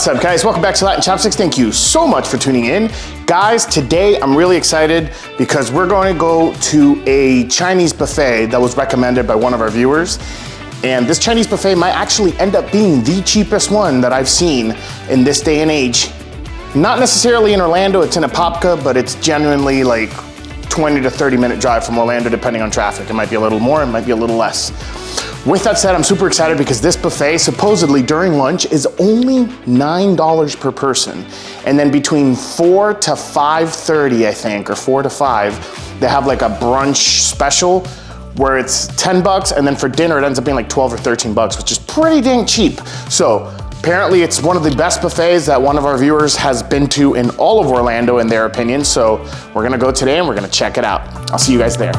What's up, guys? Welcome back to Latin Chopsticks. Thank you so much for tuning in. Guys, today I'm really excited because we're going to go to a Chinese buffet that was recommended by one of our viewers. And this Chinese buffet might actually end up being the cheapest one that I've seen in this day and age. Not necessarily in Orlando, it's in Apopka, but it's genuinely like 20 to 30 minute drive from Orlando depending on traffic. It might be a little more, it might be a little less. With that said, I'm super excited because this buffet supposedly during lunch is only $9 per person. And then between 4 to 5:30, I think, or 4 to 5, they have like a brunch special where it's 10 bucks, and then for dinner it ends up being like 12 or 13 bucks, which is pretty dang cheap. So apparently it's one of the best buffets that one of our viewers has been to in all of Orlando in their opinion. So we're gonna go today and we're gonna check it out. I'll see you guys there.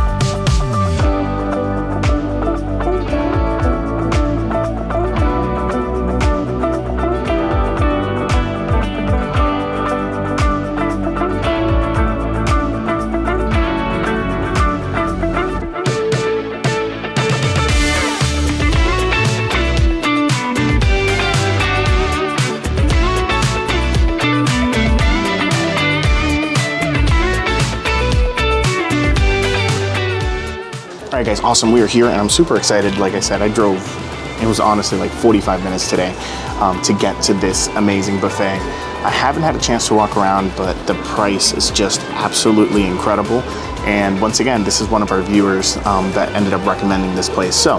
All right, guys, awesome. We are here and I'm super excited. Like I said, I drove, it was honestly like 45 minutes today to get to this amazing buffet. I haven't had a chance to walk around, but the price is just absolutely incredible. And once again, this is one of our viewers that ended up recommending this place. So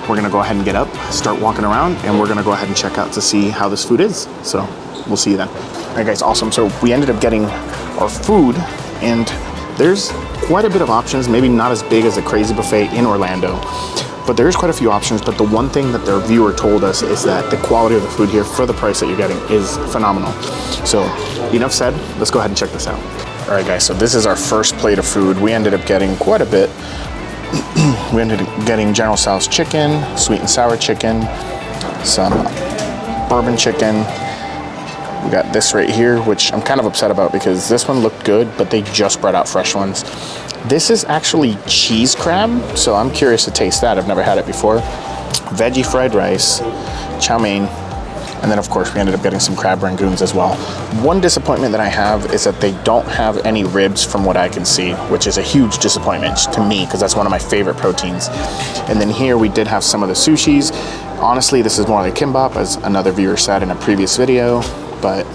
we're gonna go ahead and get up, start walking around, and we're gonna go ahead and check out to see how this food is. So we'll see you then. All right, guys, awesome. So we ended up getting our food, and there's quite a bit of options, maybe not as big as a crazy buffet in Orlando, but there's quite a few options. But the one thing that their viewer told us is that the quality of the food here for the price that you're getting is phenomenal. So enough said, let's go ahead and check this out. All right, guys, so this is our first plate of food. We ended up getting quite a bit. We ended up getting General Tso's chicken, sweet and sour chicken, some bourbon chicken. We got this right here, which I'm kind of upset about because this one looked good, but they just brought out fresh ones. This is actually cheese crab, so I'm curious to taste that. I've never had it before. Veggie fried rice, chow mein, and then of course we ended up getting some crab rangoons as well. One disappointment that I have is that they don't have any ribs from what I can see, which is a huge disappointment to me because that's one of my favorite proteins. And then here we did have some of the sushis. Honestly, this is more like kimbap, as another viewer said in a previous video. But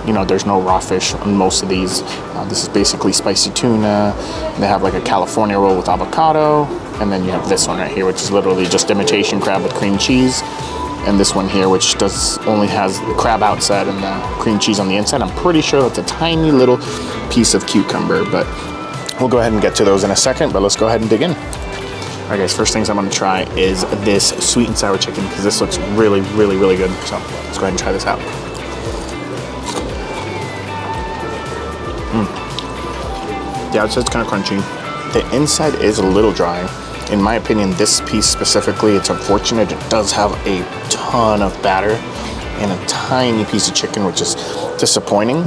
you know, there's no raw fish on most of these. This is basically spicy tuna. They have like a California roll with avocado, and then you have this one right here, which is literally just imitation crab with cream cheese, and this one here, which only has the crab outside and the cream cheese on the inside. I'm pretty sure it's a tiny little piece of cucumber, but we'll go ahead and get to those in a second. But let's go ahead and dig in. All right, guys, first things I'm gonna try is this sweet and sour chicken because this looks really, really, really good. So let's go ahead and try this out. The outside's kind of crunchy. The inside is a little dry. In my opinion, this piece specifically, it's unfortunate. It does have a ton of batter and a tiny piece of chicken, which is disappointing.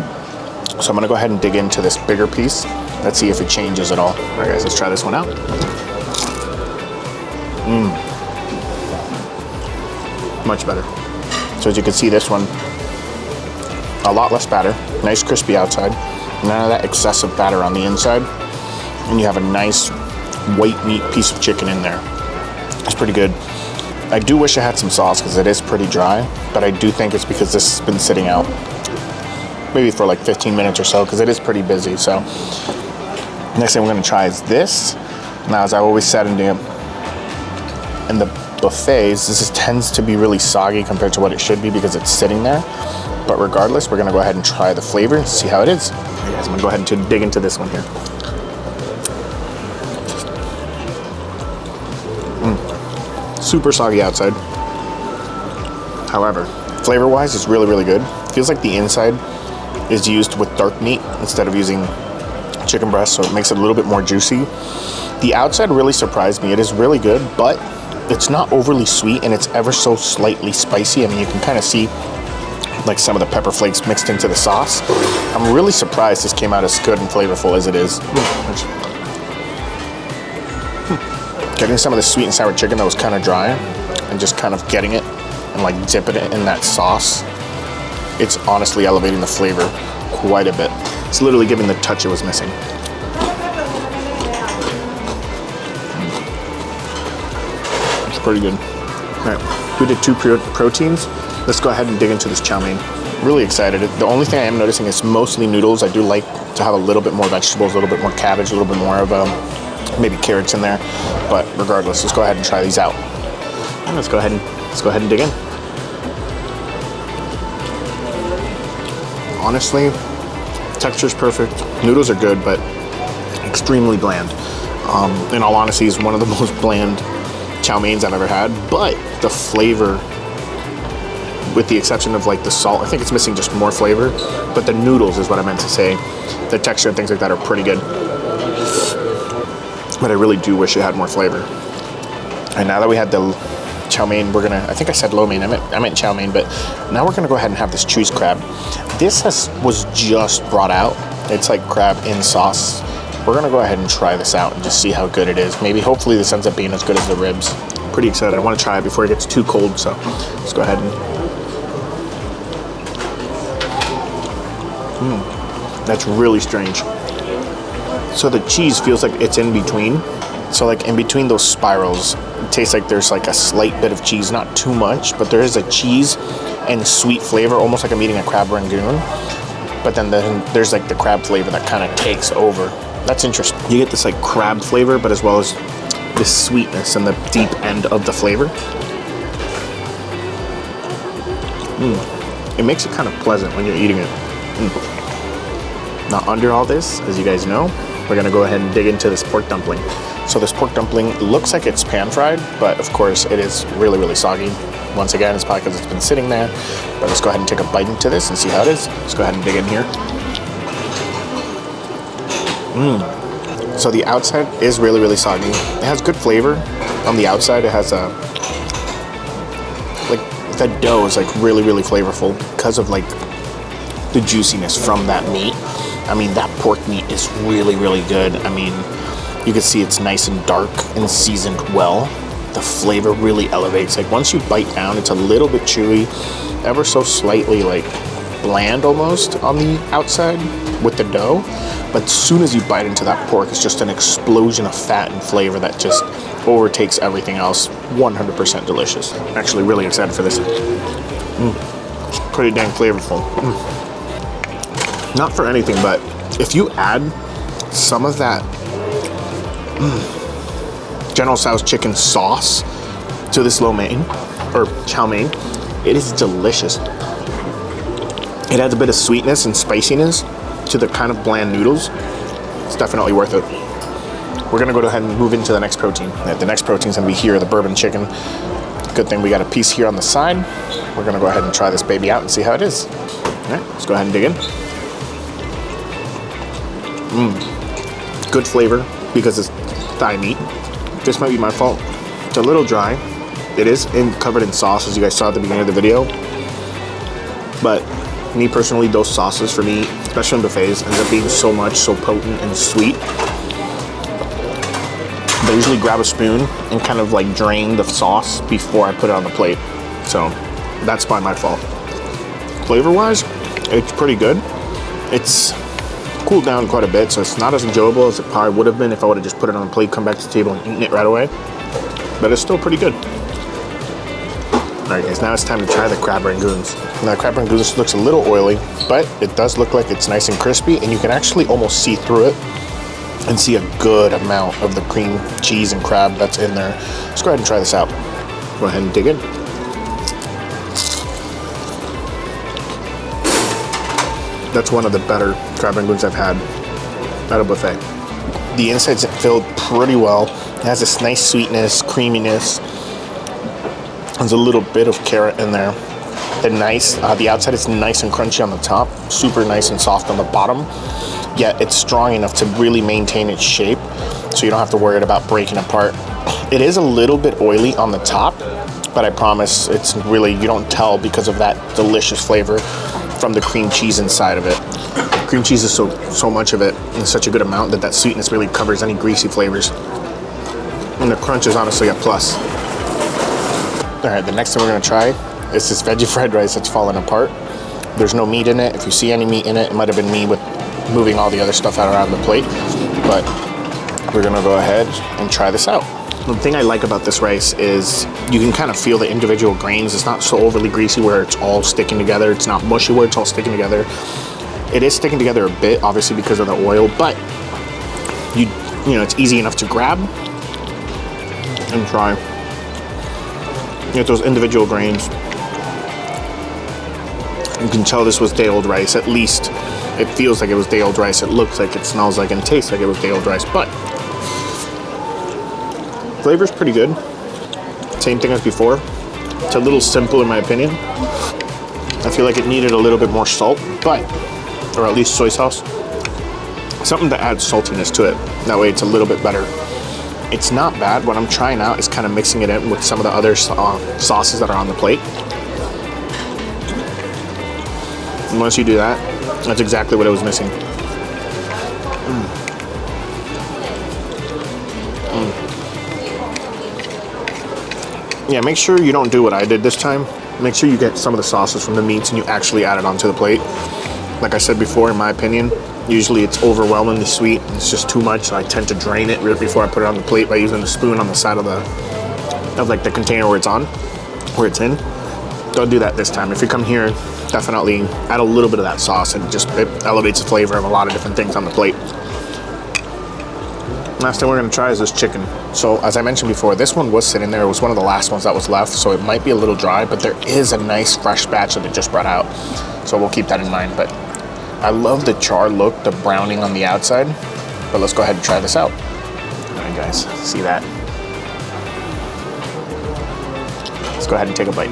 So I'm gonna go ahead and dig into this bigger piece. Let's see if it changes at all. All right, guys, let's try this one out. Much better. So as you can see, this one, a lot less batter, nice crispy outside. None of that excessive batter on the inside, and you have a nice white meat piece of chicken in there. It's pretty good. I do wish I had some sauce because it is pretty dry, but I do think it's because this has been sitting out maybe for like 15 minutes or so because it is pretty busy. So next thing we're going to try is this. Now, as I always said in the buffets, this tends to be really soggy compared to what it should be because it's sitting there. But regardless, we're gonna go ahead and try the flavor and see how it is. Okay, guys, I'm gonna go ahead and dig into this one here. Super soggy outside. However, flavor-wise, it's really, really good. Feels like the inside is used with dark meat instead of using chicken breast, so it makes it a little bit more juicy. The outside really surprised me. It is really good, but it's not overly sweet, and it's ever so slightly spicy. I mean, you can kind of see like some of the pepper flakes mixed into the sauce. I'm really surprised this came out as good and flavorful as it is. Getting some of the sweet and sour chicken that was kind of dry and just kind of getting it and like dipping it in that sauce it's honestly elevating the flavor quite a bit. It's literally giving the touch it was missing. It's pretty good. All right, we did 2 proteins. Let's go ahead and dig into this chow mein. Really excited. The only thing I am noticing is mostly noodles. I do like to have a little bit more vegetables, a little bit more cabbage, a little bit more of maybe carrots in there. But regardless, let's go ahead and try these out. And let's go ahead and dig in. Honestly, texture's perfect. Noodles are good, but extremely bland. In all honesty, it's one of the most bland chow meins I've ever had. But the flavor, with the exception of like the salt, I think it's missing just more flavor. But the noodles is what I meant to say. The texture and things like that are pretty good. But I really do wish it had more flavor. And now that we had the chow mein, we're gonna, I think I said lo mein, I meant chow mein, but now we're gonna go ahead and have this cheese crab. This was just brought out. It's like crab in sauce. We're gonna go ahead and try this out and just see how good it is. Maybe, hopefully this ends up being as good as the ribs. Pretty excited. I wanna try it before it gets too cold, so let's go ahead and. That's really strange. So the cheese feels like it's in between. So like in between those spirals, it tastes like there's like a slight bit of cheese, not too much, but there is a cheese and sweet flavor, almost like I'm eating a crab rangoon. But then there's like the crab flavor that kind of takes over. That's interesting. You get this like crab flavor, but as well as this sweetness and the deep end of the flavor. It makes it kind of pleasant when you're eating it. Now under all this, as you guys know, we're gonna go ahead and dig into this pork dumpling. So this pork dumpling looks like it's pan fried, but of course it is really, really soggy. Once again, it's probably because it's been sitting there. But let's go ahead and take a bite into this and see how it is. Let's go ahead and dig in here. So the outside is really, really soggy. It has good flavor. On the outside, it has a, like the dough is like really, really flavorful because of like the juiciness from that meat. I mean, that pork meat is really, really good. I mean, you can see it's nice and dark and seasoned well. The flavor really elevates. Like once you bite down, it's a little bit chewy, ever so slightly like bland almost on the outside with the dough. But as soon as you bite into that pork, it's just an explosion of fat and flavor that just overtakes everything else. 100% delicious. Actually really excited for this. It's pretty dang flavorful. Not for anything, but if you add some of that General Tso's chicken sauce to this lo mein, or chow mein, it is delicious. It adds a bit of sweetness and spiciness to the kind of bland noodles. It's definitely worth it. We're gonna go ahead and move into the next protein. The next protein is gonna be here, the bourbon chicken. Good thing we got a piece here on the side. We're gonna go ahead and try this baby out and see how it is. All right, let's go ahead and dig in. Good flavor because it's thigh meat. This might be my fault. It's a little dry. It is covered in sauce, as you guys saw at the beginning of the video. But me personally, those sauces for me, especially in buffets, ends up being so potent and sweet. I usually grab a spoon and kind of like drain the sauce before I put it on the plate. So that's by my fault. Flavor-wise, it's pretty good. It's cooled down quite a bit, so it's not as enjoyable as it probably would have been if I would have just put it on the plate, come back to the table and eaten it right away. But it's still pretty good. All right, guys, now it's time to try the crab rangoons. Now, the crab rangoons looks a little oily, but it does look like it's nice and crispy, and you can actually almost see through it and see a good amount of the cream, cheese, and crab that's in there. Let's go ahead and try this out. Go ahead and dig in. That's one of the better crab rangoons I've had at a buffet. The inside's filled pretty well. It has this nice sweetness, creaminess. There's a little bit of carrot in there. The outside is nice and crunchy on the top, super nice and soft on the bottom, yet it's strong enough to really maintain its shape, so you don't have to worry about breaking apart. It is a little bit oily on the top, but I promise it's really, you don't tell because of that delicious flavor from the cream cheese inside of it. Cream cheese is so much of it in such a good amount that sweetness really covers any greasy flavors. And the crunch is honestly a plus. All right, the next thing we're gonna try is this veggie fried rice that's falling apart. There's no meat in it. If you see any meat in it, it might have been me with moving all the other stuff out around the plate. But we're gonna go ahead and try this out. The thing I like about this rice is you can kind of feel the individual grains. It's not so overly greasy where it's all sticking together. It's not mushy where it's all sticking together. It is sticking together a bit, obviously because of the oil, but you know, it's easy enough to grab and try. You get those individual grains. You can tell this was day-old rice. At least it feels like it was day-old rice. It looks like, it smells like, and tastes like it was day-old rice, but flavor's pretty good. Same thing as before. It's a little simple in my opinion. I feel like it needed a little bit more salt, but, or at least soy sauce. Something to add saltiness to it. That way it's a little bit better. It's not bad. What I'm trying out is kind of mixing it in with some of the other sauces that are on the plate. And once you do that, that's exactly what it was missing. Yeah, make sure you don't do what I did this time. Make sure you get some of the sauces from the meats and you actually add it onto the plate. Like I said before, in my opinion, usually it's overwhelmingly sweet. It's just too much, so I tend to drain it right before I put it on the plate by using the spoon on the side of the container where it's in. Don't do that this time. If you come here, definitely add a little bit of that sauce, and it elevates the flavor of a lot of different things on the plate. Last thing we're gonna try is this chicken. So as I mentioned before, this one was sitting there. It was one of the last ones that was left, so it might be a little dry, but there is a nice fresh batch that it just brought out. So we'll keep that in mind. But I love the char look, the browning on the outside. But let's go ahead and try this out. All right, guys, see that? Let's go ahead and take a bite.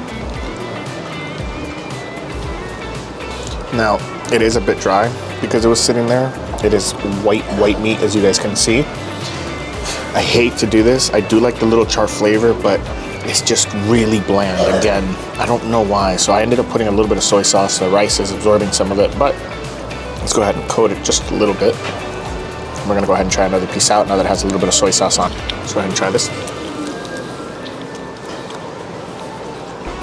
Now, it is a bit dry because it was sitting there. It is white meat, as you guys can see. I hate to do this. I do like the little char flavor, but it's just really bland. Again, I don't know why. So I ended up putting a little bit of soy sauce. The rice is absorbing some of it, but let's go ahead and coat it just a little bit. We're gonna go ahead and try another piece out now that it has a little bit of soy sauce on. Let's go ahead and try this.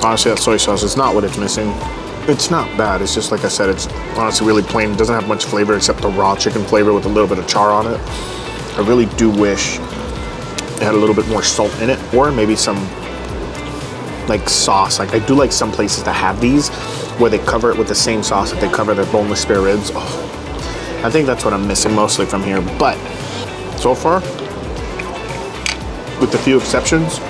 Honestly, that soy sauce is not what it's missing. It's not bad. It's just, like I said, it's honestly really plain. It doesn't have much flavor except the raw chicken flavor with a little bit of char on it. I really do wish it had a little bit more salt in it, or maybe some like sauce. Like, I do like some places that have these where they cover it with the same sauce that they cover their boneless spare ribs. Oh, I think that's what I'm missing mostly from here. But so far, with a few exceptions,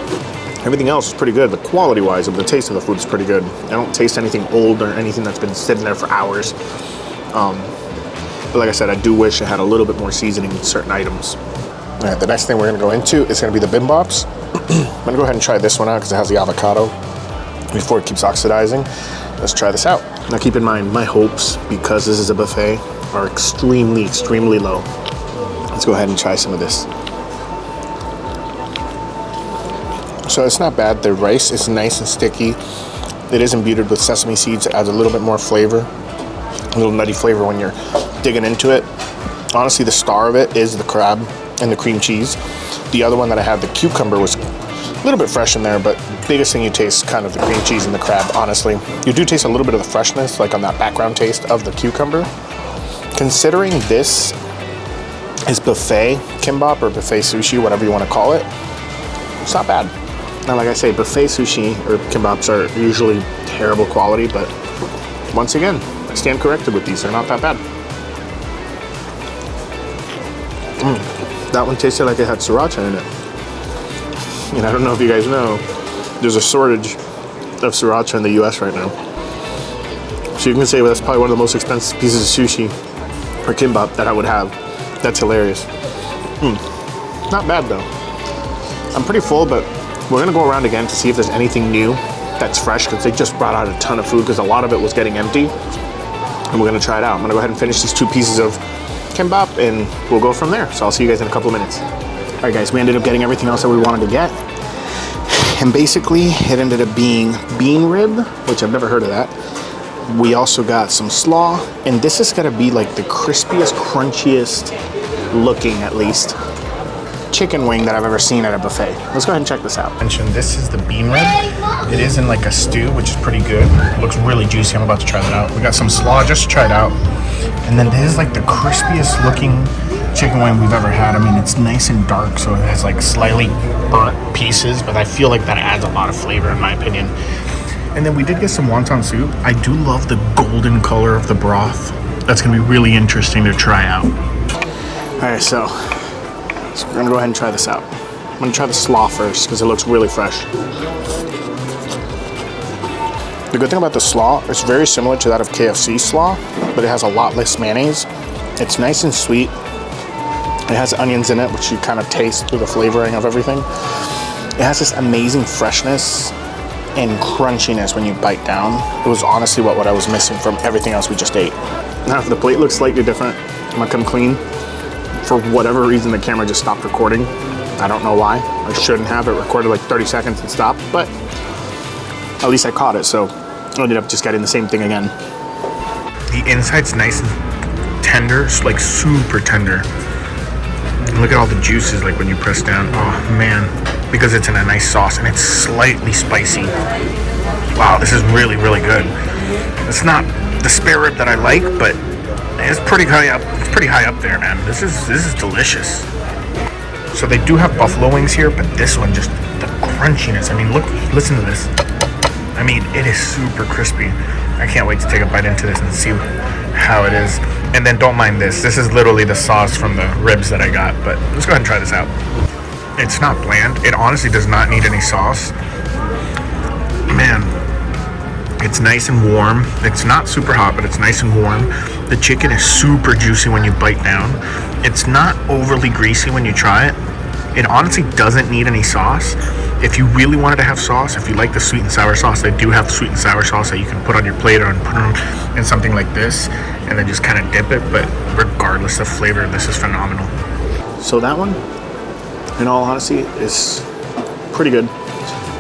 everything else is pretty good. The quality-wise of the taste of the food is pretty good. I don't taste anything old or anything that's been sitting there for hours. But like I said, I do wish it had a little bit more seasoning in certain items. All right, the next thing we're gonna go into is gonna be the bimbops. I'm gonna go ahead and try this one out because it has the avocado before it keeps oxidizing. Let's try this out. Now keep in mind, my hopes, because this is a buffet, are extremely, extremely low. Let's go ahead and try some of this. So it's not bad. The rice is nice and sticky. It is imbued with sesame seeds. It adds a little bit more flavor, a little nutty flavor when you're digging into it. Honestly, the star of it is the crab and the cream cheese. The other one that I had, the cucumber, was a little bit fresh in there, but biggest thing you taste is kind of the cream cheese and the crab, honestly. You do taste a little bit of the freshness, like on that background taste of the cucumber. Considering this is buffet kimbap or buffet sushi, whatever you want to call it, it's not bad. Now, like I say, buffet sushi or kimbaps are usually terrible quality, but once again, I stand corrected with these. They're not that bad. That one tasted like it had sriracha in it. And I don't know if you guys know, there's a shortage of sriracha in the US right now. So you can say, well, that's probably one of the most expensive pieces of sushi or kimbap that I would have. That's hilarious. Not bad though. I'm pretty full, but we're gonna go around again to see if there's anything new that's fresh, because they just brought out a ton of food because a lot of it was getting empty. And we're gonna try it out. I'm gonna go ahead and finish these 2 pieces of kimbap and we'll go from there. So I'll see you guys in a couple of minutes. All right guys, we ended up getting everything else that we wanted to get. And basically it ended up being bean rib, which I've never heard of that. We also got some slaw, and this is gonna be like the crispiest, crunchiest looking, at least, chicken wing that I've ever seen at a buffet. Let's go ahead and check this out. This is the bean rib. It is in like a stew, which is pretty good. It looks really juicy. I'm about to try that out. We got some slaw just to try it out. And then this is like the crispiest looking chicken wing we've ever had. I mean, it's nice and dark, so it has like slightly burnt pieces, but I feel like that adds a lot of flavor in my opinion. And then we did get some wonton soup. I do love the golden color of the broth. That's gonna be really interesting to try out. All right, so we're gonna go ahead and try this out. I'm gonna try the slaw first because it looks really fresh. The good thing about the slaw, it's very similar to that of KFC slaw, but it has a lot less mayonnaise. It's nice and sweet. It has onions in it, which you kind of taste through the flavoring of everything. It has this amazing freshness and crunchiness when you bite down. It was honestly what I was missing from everything else we just ate. Now, if the plate looks slightly different, I'm gonna come clean. For whatever reason, the camera just stopped recording. I don't know why. I shouldn't have. It recorded like 30 seconds and stopped, but at least I caught it, so I ended up just getting the same thing again. The inside's nice and tender, like super tender. And look at all the juices, like when you press down. Oh man, because it's in a nice sauce and it's slightly spicy. Wow, this is really, really good. It's not the spare rib that I like, but it's pretty high up. It's pretty high up there, man. This is delicious. So they do have buffalo wings here, but this one, just the crunchiness. I mean, look, listen to this. I mean, it is super crispy. I can't wait to take a bite into this and see how it is. And then don't mind this. This is literally the sauce from the ribs that I got, but let's go ahead and try this out. It's not bland. It honestly does not need any sauce. Man, it's nice and warm. It's not super hot, but it's nice and warm. The chicken is super juicy when you bite down. It's not overly greasy when you try it. It honestly doesn't need any sauce. If you really wanted to have sauce, if you like the sweet and sour sauce, they do have sweet and sour sauce that you can put on your plate or put them in something like this and then just kind of dip it. But regardless of flavor, this is phenomenal. So that one, in all honesty, is pretty good.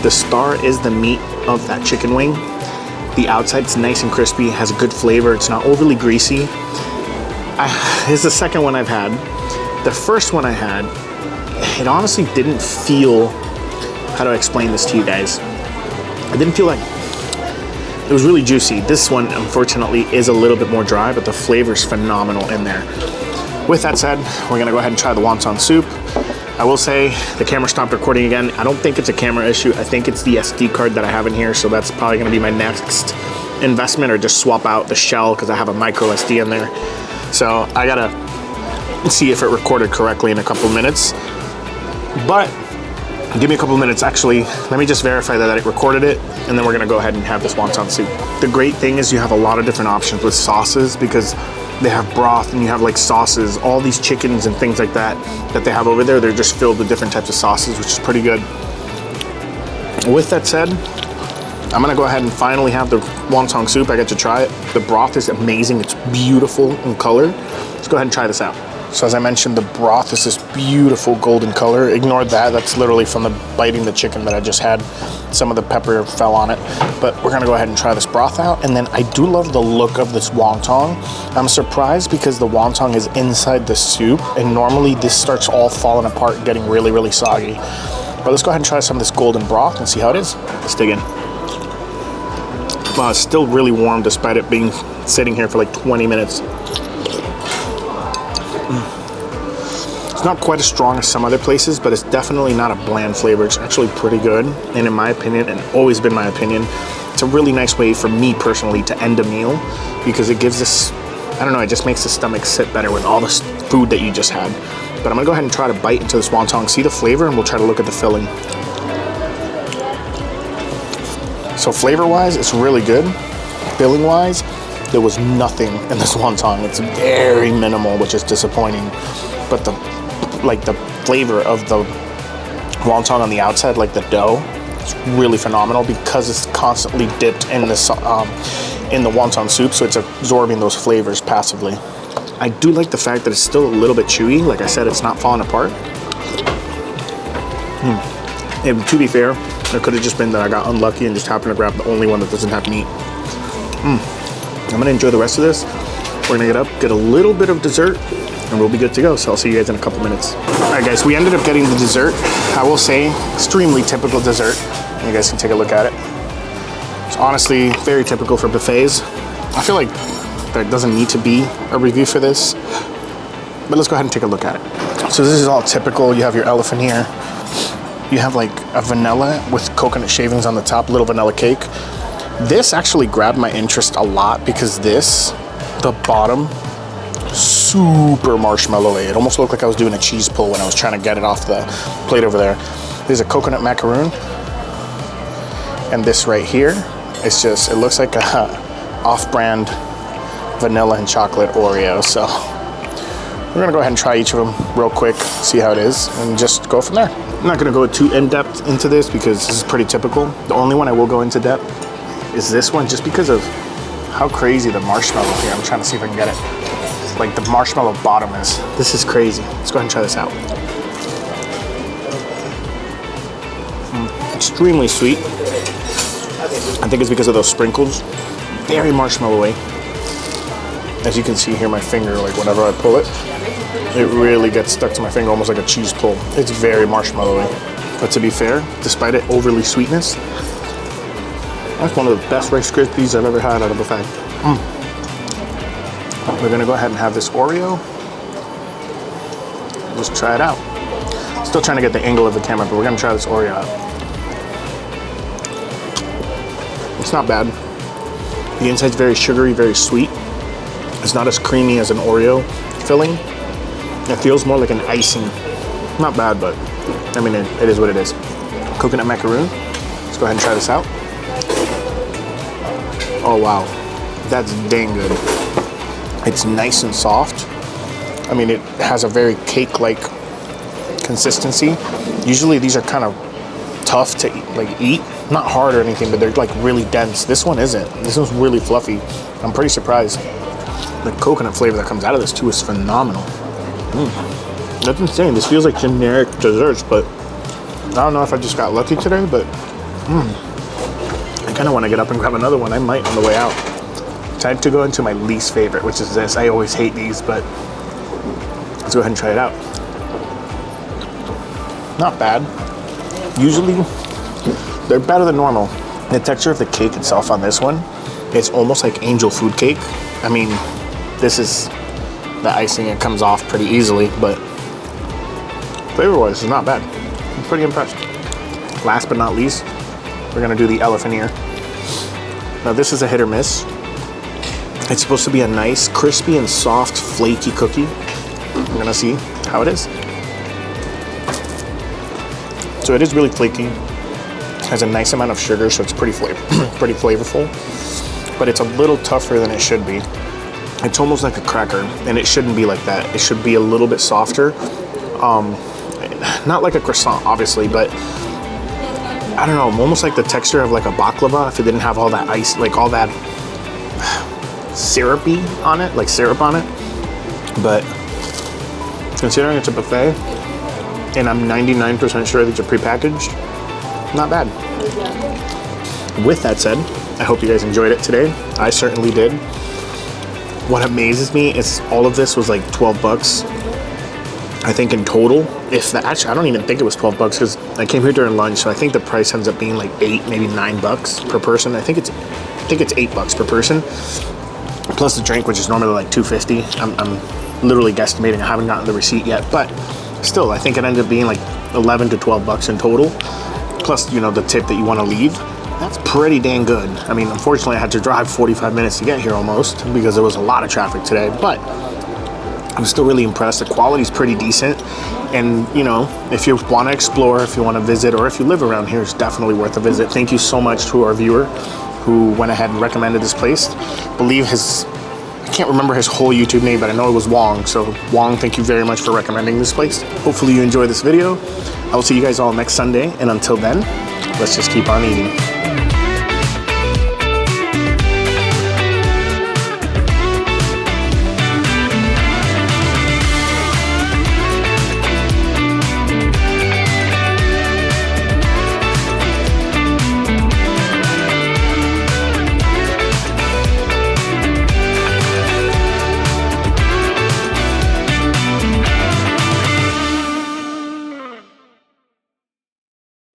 The star is the meat of that chicken wing. The outside's nice and crispy, has a good flavor. It's not overly greasy. It's the second one I've had. The first one I had, it honestly didn't feel, how do I explain this to you guys? I didn't feel like, it was really juicy. This one, unfortunately, is a little bit more dry, but the flavor's phenomenal in there. With that said, we're gonna go ahead and try the wonton soup. I will say the camera stopped recording again. I don't think it's a camera issue. I think it's the SD card that I have in here, so that's probably gonna be my next investment, or just swap out the shell because I have a micro SD in there. So I gotta see if it recorded correctly in a couple minutes. But give me a couple minutes, actually. Let me just verify that it recorded it, and then we're gonna go ahead and have this wonton soup. The great thing is you have a lot of different options with sauces because they have broth and you have like sauces, all these chickens and things like that that they have over there. They're just filled with different types of sauces, which is pretty good. With that said, I'm gonna go ahead and finally have the wonton soup. I get to try it. The broth is amazing. It's beautiful in color. Let's go ahead and try this out. So as I mentioned, the broth is this beautiful golden color. Ignore that, that's literally from the biting the chicken that I just had. Some of the pepper fell on it, but we're gonna go ahead and try this broth out. And then I do love the look of this wonton. I'm surprised because the wonton is inside the soup, and normally this starts all falling apart and getting really, really soggy. But let's go ahead and try some of this golden broth and see how it is. Let's dig in. Wow, it's still really warm despite it being sitting here for like 20 minutes. It's not quite as strong as some other places, but it's definitely not a bland flavor. It's actually pretty good, and in my opinion, and always been my opinion, it's a really nice way for me personally to end a meal because it gives us, I don't know, it just makes the stomach sit better with all this food that you just had. But I'm gonna go ahead and try to bite into this wonton, see the flavor, and we'll try to look at the filling. So flavor-wise, it's really good. Filling-wise, there was nothing in this wonton. It's very minimal, which is disappointing. But the flavor of the wonton on the outside, like the dough, it's really phenomenal because it's constantly dipped in this in the wonton soup, so it's absorbing those flavors passively. I do like the fact that it's still a little bit chewy. Like I said, it's not falling apart. And to be fair, it could have just been that I got unlucky and just happened to grab the only one that doesn't have meat. I'm gonna enjoy the rest of this. We're gonna get up, get a little bit of dessert, and we'll be good to go. So I'll see you guys in a couple minutes. All right, guys, we ended up getting the dessert. I will say, extremely typical dessert. You guys can take a look at it. It's honestly very typical for buffets. I feel like there doesn't need to be a review for this, but let's go ahead and take a look at it. So this is all typical. You have your elephant here. You have like a vanilla with coconut shavings on the top, little vanilla cake. This actually grabbed my interest a lot because the bottom, super marshmallowy. It almost looked like I was doing a cheese pull when I was trying to get it off the plate over there. There's a coconut macaroon. And this right here, it's just, it looks like a off-brand vanilla and chocolate Oreo. So we're gonna go ahead and try each of them real quick, see how it is, and just go from there. I'm not gonna go too in-depth into this because this is pretty typical. The only one I will go into depth is this one, just because of how crazy the marshmallow here. I'm trying to see if I can get it. Like the marshmallow bottom is. This is crazy. Let's go ahead and try this out. Extremely sweet. I think it's because of those sprinkles. Very marshmallowy. As you can see here, my finger, like whenever I pull it, it really gets stuck to my finger, almost like a cheese pull. It's very marshmallowy. But to be fair, despite it overly sweetness, that's one of the best Rice Krispies I've ever had at a buffet. We're gonna go ahead and have this Oreo. Just try it out. Still trying to get the angle of the camera, but we're gonna try this Oreo out. It's not bad. The inside's very sugary, very sweet. It's not as creamy as an Oreo filling. It feels more like an icing. Not bad, but I mean, it is what it is. Coconut macaroon. Let's go ahead and try this out. Oh wow, that's dang good. It's nice and soft. I mean, it has a very cake-like consistency. Usually these are kind of tough to eat. Not hard or anything, but they're like really dense. This one isn't. This one's really fluffy. I'm pretty surprised. The coconut flavor that comes out of this too is phenomenal. That's insane. This feels like generic desserts, but I don't know if I just got lucky today, but I kind of want to get up and grab another one. I might on the way out. Time to go into my least favorite, which is this. I always hate these, but let's go ahead and try it out. Not bad. Usually, they're better than normal. The texture of the cake itself on this one, it's almost like angel food cake. I mean, this is the icing. It comes off pretty easily, but flavor-wise, it's not bad. I'm pretty impressed. Last but not least, we're gonna do the elephant ear. Now this is a hit or miss. It's supposed to be a nice, crispy and soft, flaky cookie. We're gonna see how it is. So it is really flaky. Has a nice amount of sugar, so it's pretty flavorful. But it's a little tougher than it should be. It's almost like a cracker, and it shouldn't be like that. It should be a little bit softer. Not like a croissant, obviously, but I don't know, almost like the texture of like a baklava if it didn't have all that ice, like all that syrupy on it, like syrup on it. But considering it's a buffet, and I'm 99% sure these are prepackaged, not bad. With that said, I hope you guys enjoyed it today. I certainly did. What amazes me is all of this was like 12 bucks. I think in total, if that, actually, I don't even think it was 12 bucks because I came here during lunch, so I think the price ends up being like 8, maybe 9 bucks per person. I think it's 8 bucks per person, plus the drink, which is normally like $2.50. I'm literally guesstimating. I haven't gotten the receipt yet, but still, I think it ended up being like 11 to 12 bucks in total, plus, you know, the tip that you want to leave. That's pretty dang good. I mean, unfortunately, I had to drive 45 minutes to get here almost because there was a lot of traffic today, but I'm still really impressed. The quality is pretty decent. And, you know, if you want to explore, if you want to visit, or if you live around here, it's definitely worth a visit. Thank you so much to our viewer who went ahead and recommended this place. I believe I can't remember his whole YouTube name, but I know it was Wong. So Wong, thank you very much for recommending this place. Hopefully you enjoy this video. I will see you guys all next Sunday. And until then, let's just keep on eating.